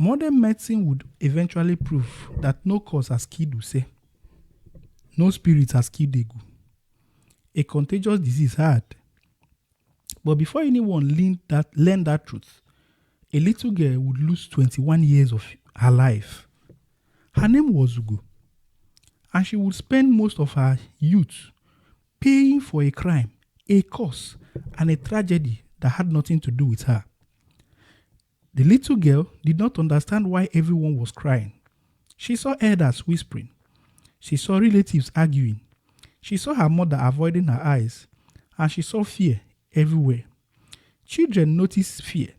Modern medicine would eventually prove that no cause has killed Use, no spirit has killed Egu. A contagious disease had. But before anyone learned that truth, a little girl would lose 21 years of her life. Her name was Ugo, and she would spend most of her youth paying for a crime, a curse, and a tragedy that had nothing to do with her. The little girl did not understand why everyone was crying. She saw elders whispering. She saw relatives arguing. She saw her mother avoiding her eyes, and she saw fear everywhere. Children notice fear,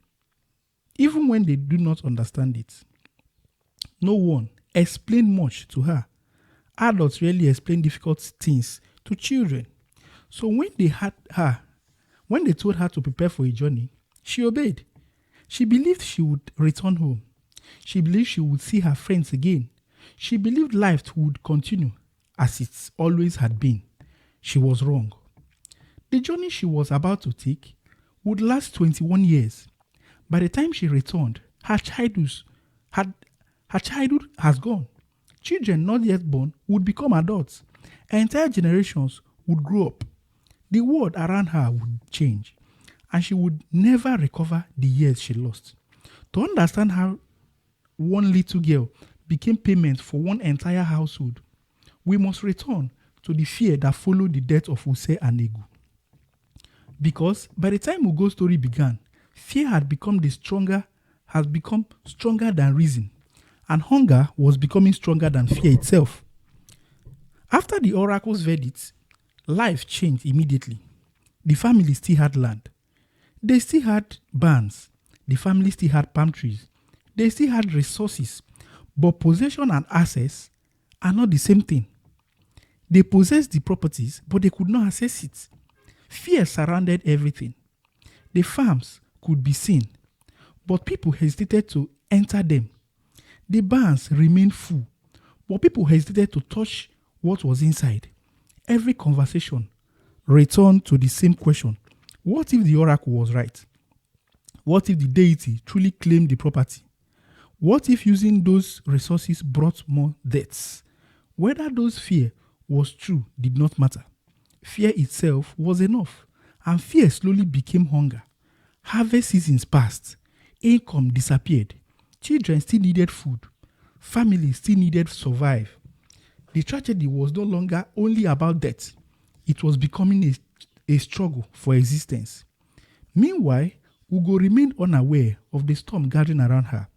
even when they do not understand it. No one explained much to her. Adults rarely explain difficult things to children. So when they told her to prepare for a journey, she obeyed. She believed she would return home. She believed she would see her friends again. She believed life would continue as it always had been. She was wrong. The journey she was about to take would last 21 years. By the time she returned, her childhood has gone. Children not yet born would become adults. Entire generations would grow up. The world around her would change, and she would never recover the years she lost. To understand how one little girl became payment for one entire household, we must return to the fear that followed the death of Use and Egu. Because by the time Ugo's story began, fear had become stronger than reason, and hunger was becoming stronger than fear itself. After the oracle's verdict, life changed immediately. The family still had land. They still had barns. The family still had palm trees. They still had resources. But possession and access are not the same thing. They possessed the properties, but they could not access it. Fear surrounded everything. The farms could be seen, but people hesitated to enter them. The barns remained full, but people hesitated to touch what was inside. Every conversation returned to the same question. What if the oracle was right? What if the deity truly claimed the property? What if using those resources brought more deaths? Whether those fear was true did not matter. Fear itself was enough, and fear slowly became hunger. Harvest seasons passed. Income disappeared. Children still needed food. Families still needed to survive. The tragedy was no longer only about death. It was becoming a struggle for existence. Meanwhile, Ugo remained unaware of the storm gathering around her.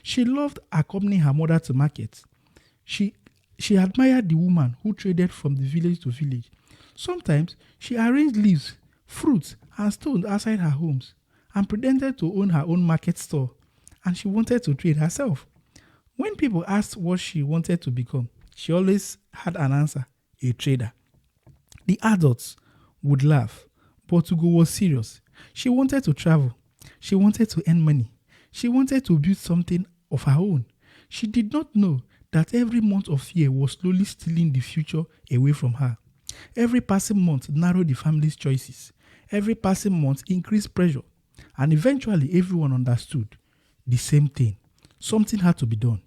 She loved accompanying her mother to market. She admired the woman who traded from the village to village. Sometimes she arranged leaves, fruits, and stones outside her homes and pretended to own her own market store, and she wanted to trade herself. When people asked what she wanted to become, she always had an answer: a trader. The adults would laugh, but Ugo was serious. She wanted to travel. She wanted to earn money. She wanted to build something of her own. She did not know that every month of fear was slowly stealing the future away from her. Every passing month narrowed the family's choices. Every passing month increased pressure. And eventually everyone understood the same thing. Something had to be done.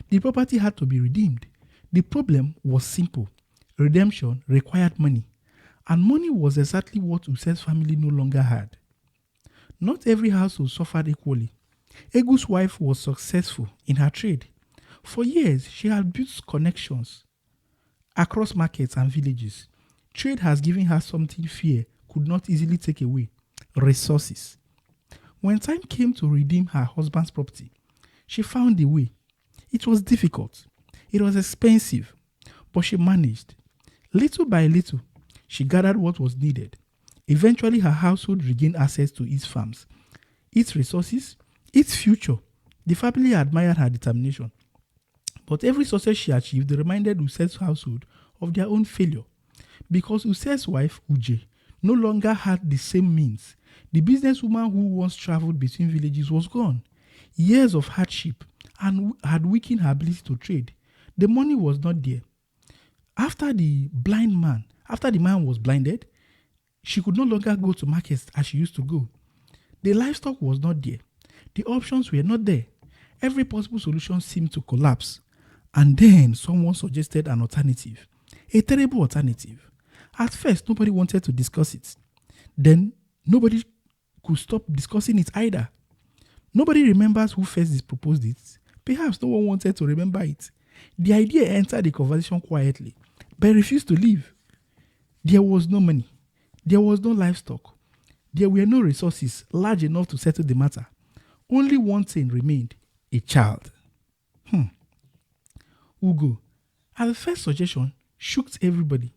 The property had to be redeemed. The problem was simple. Redemption required money. And money was exactly what Use's family no longer had. Not every household suffered equally. Egu's wife was successful in her trade. For years, she had built connections across markets and villages. Trade has given her something fear could not easily take away: resources. When time came to redeem her husband's property, she found a way. It was difficult. It was expensive, but she managed. Little by little, she gathered what was needed. Eventually, her household regained access to its farms, its resources, its future. The family admired her determination. But every success she achieved reminded Use's household of their own failure. Because Use's wife, Uje, no longer had the same means. The businesswoman who once traveled between villages was gone. Years of hardship and had weakened her ability to trade. The money was not there. After the man was blinded, she could no longer go to markets as she used to go. The livestock was not there. The options were not there. Every possible solution seemed to collapse. And then someone suggested an alternative, a terrible alternative. At first, nobody wanted to discuss it. Then, nobody could stop discussing it either. Nobody remembers who first proposed it. Perhaps no one wanted to remember it. The idea entered the conversation quietly, but refused to leave. There was no money. There was no livestock. There were no resources large enough to settle the matter. Only one thing remained: a child. Ugo, at the first suggestion, shook everybody.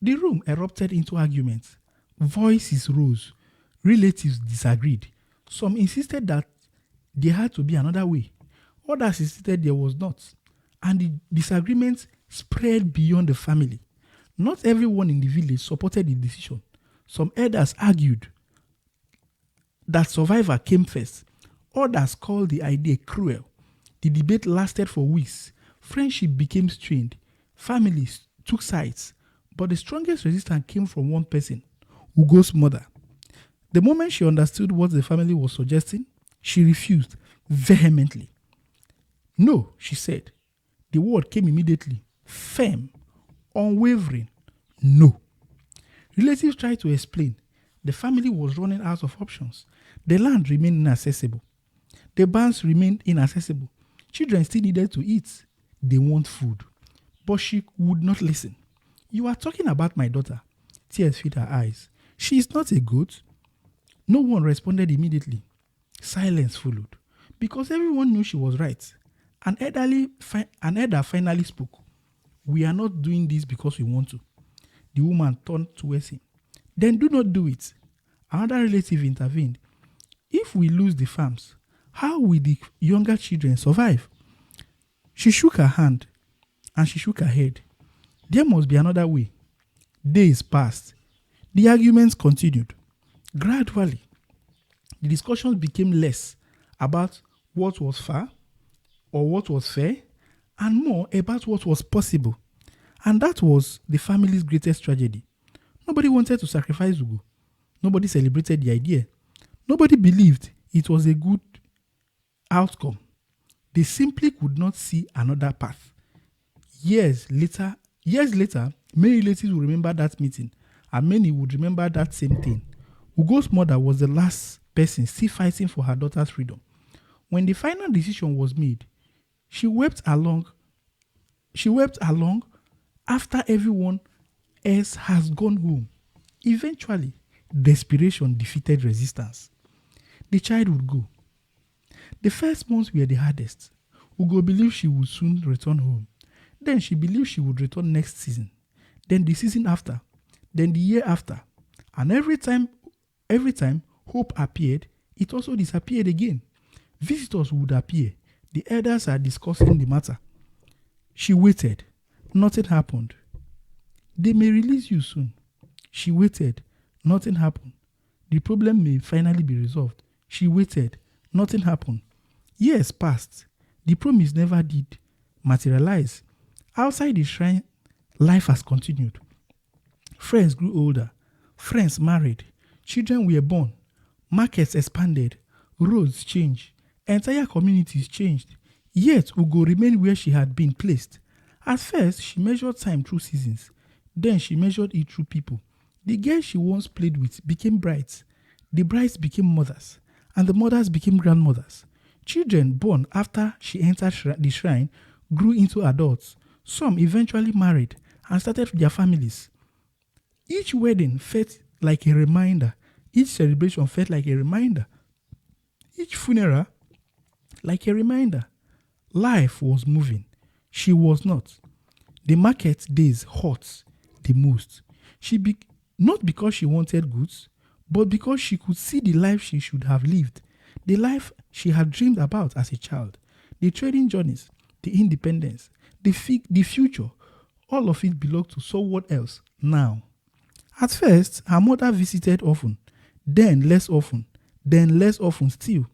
The room erupted into arguments. Voices rose. Relatives disagreed. Some insisted that there had to be another way. Others insisted there was not. And the disagreements spread beyond the family. Not everyone in the village supported the decision. Some elders argued that survivor came first. Others called the idea cruel. The debate lasted for weeks. Friendship became strained. Families took sides. But the strongest resistance came from one person, Ugo's mother. The moment she understood what the family was suggesting, she refused vehemently. No, she said. The word came immediately, firm, unwavering. No. Relatives tried to explain. The family was running out of options. The land remained inaccessible. The barns remained inaccessible. Children still needed to eat. They want food. But she would not listen. You are talking about my daughter. Tears filled her eyes. She is not a goat. No one responded immediately. Silence followed. Because everyone knew she was right. An elder finally spoke. We are not doing this because we want to. The woman turned towards him. Then do not do it. Another relative intervened. If we lose the farms, how will the younger children survive? She shook her hand and she shook her head. There must be another way. Days passed. The arguments continued. Gradually, the discussions became less about what was far or what was fair and more about what was possible. And that was the family's greatest tragedy. Nobody wanted to sacrifice Ugo. Nobody celebrated the idea. Nobody believed it was a good outcome. They simply could not see another path. Years later, many relatives will remember that meeting, and many would remember that same thing. Ugo's mother was the last person still fighting for her daughter's freedom. When the final decision was made, she wept along after everyone else has gone home. Eventually, desperation defeated resistance. The child would go. The first months were the hardest. Ugo believed she would soon return home. Then she believed she would return next season. Then the season after. Then the year after. And every time hope appeared, it also disappeared again. Visitors would appear. The elders are discussing the matter. She waited. Nothing happened. They may release you soon. She waited. Nothing happened. The problem may finally be resolved. She waited. Nothing happened. Years passed. The promise never did materialize. Outside the shrine, life has continued. Friends grew older. Friends married. Children were born. Markets expanded. Roads changed. Entire communities changed. Yet Ugo remained where she had been placed. At first, she measured time through seasons. Then she measured it through people. The girls she once played with became brides. The brides became mothers. And the mothers became grandmothers. Children born after she entered the shrine grew into adults. Some eventually married and started their families. Each wedding felt like a reminder. Each celebration felt like a reminder. Each funeral like a reminder. Life was moving. She was not. The market days hurt the most. Not because she wanted goods, but because she could see the life she should have lived, the life she had dreamed about as a child, the trading journeys, the independence, the future. All of it belonged to someone else now. At first, her mother visited often, then less often still.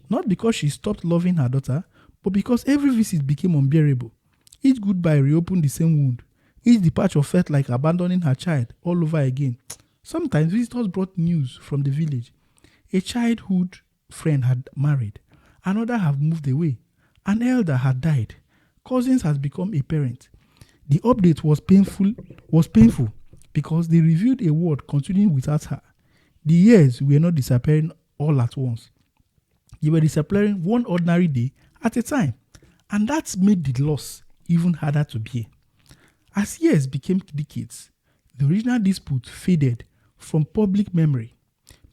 Not because she stopped loving her daughter, but because every visit became unbearable. Each goodbye reopened the same wound. Each departure felt like abandoning her child all over again. Sometimes visitors brought news from the village. A childhood friend had married. Another have moved away. An elder had died. Cousins has become a parent. The update was painful because they revealed a world continuing without her. The years were not disappearing all at once. They were disappearing one ordinary day at a time. And that made the loss even harder to bear. As years became decades, the original dispute faded from public memory.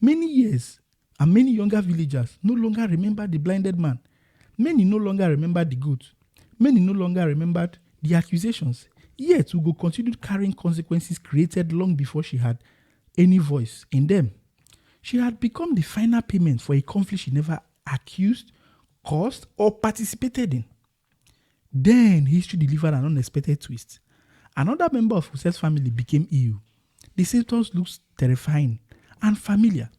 Many years and many younger villagers no longer remember the blinded man. Many no longer remember the goat. Many no longer remembered the accusations. Yet Ugo continued carrying consequences created long before she had any voice in them. She had become the final payment for a conflict she never accused, caused, or participated in. Then history delivered an unexpected twist. Another member of Joseph's family became ill. The symptoms looked terrifying and familiar.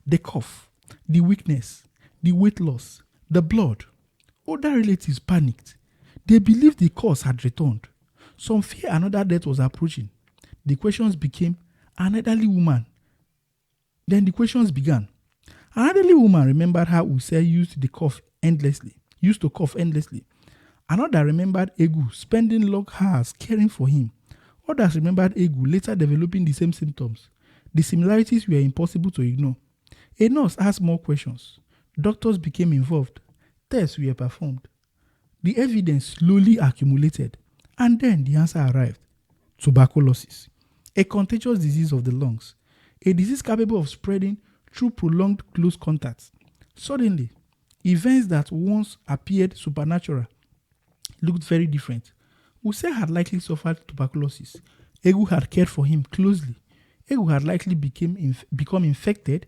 The cough, the weakness, the weight loss, the blood. Other relatives panicked. They believed the cause had returned. Some fear another death was approaching. The questions became an elderly woman. Then the questions began. An elderly woman remembered how Usei used to cough endlessly. Another remembered Egu spending long hours caring for him. Others remembered Egu later developing the same symptoms. The similarities were impossible to ignore. A nurse asked more questions. Doctors became involved. Tests were performed. The evidence slowly accumulated, and then the answer arrived. Tuberculosis, a contagious disease of the lungs, a disease capable of spreading through prolonged close contacts. Suddenly, events that once appeared supernatural looked very different. Usei had likely suffered tuberculosis. Egu had cared for him closely. Egu had likely become infected.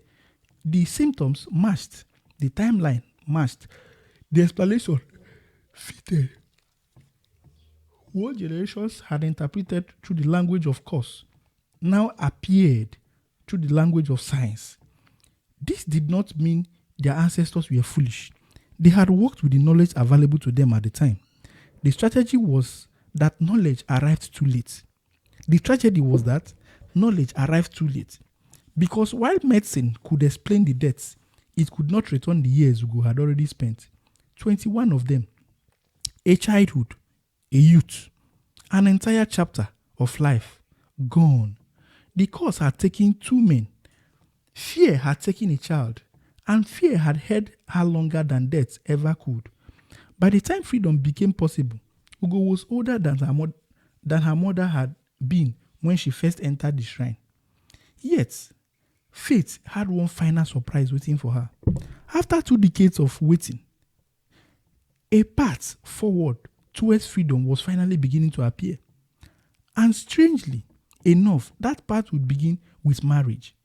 The symptoms matched. The timeline matched. The explanation fitted. What generations had interpreted through the language of cause now appeared through the language of science. This did not mean their ancestors were foolish. They had worked with the knowledge available to them at the time. The strategy was that knowledge arrived too late. The tragedy was that knowledge arrived too late. Because while medicine could explain the deaths, it could not return the years Ugo had already spent. 21 of them. A childhood, a youth, an entire chapter of life gone. The cause had taken 2 men. Fear had taken a child, and fear had held her longer than death ever could. By the time freedom became possible, Ugo was older than her mother had been when she first entered the shrine. Yet, fate had one final surprise waiting for her. After 2 decades of waiting, a path forward towards freedom was finally beginning to appear. And strangely enough, that path would begin with marriage.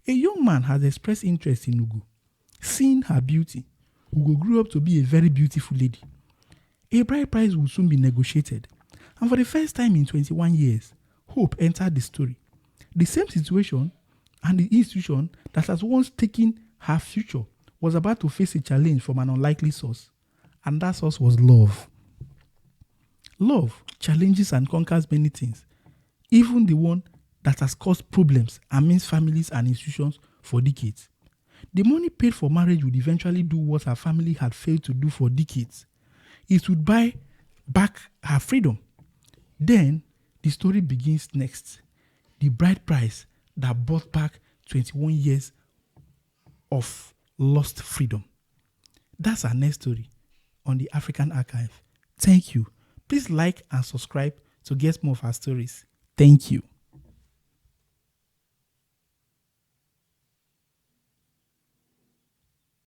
A young man has expressed interest in Ugo. Seeing her beauty, Ugo grew up to be a very beautiful lady. A bride price would soon be negotiated. And for the first time in 21 years, hope entered the story. The same situation and the institution that has once taken her future was about to face a challenge from an unlikely source. And that source was love. Love challenges and conquers many things, even the one that has caused problems amidst families and institutions for decades. The money paid for marriage would eventually do what her family had failed to do for decades. It would buy back her freedom. Then, the story begins next. The bride price that bought back 21 years of lost freedom. That's our next story on the African Archive. Thank you. Please like and subscribe to get more of our stories. Thank you.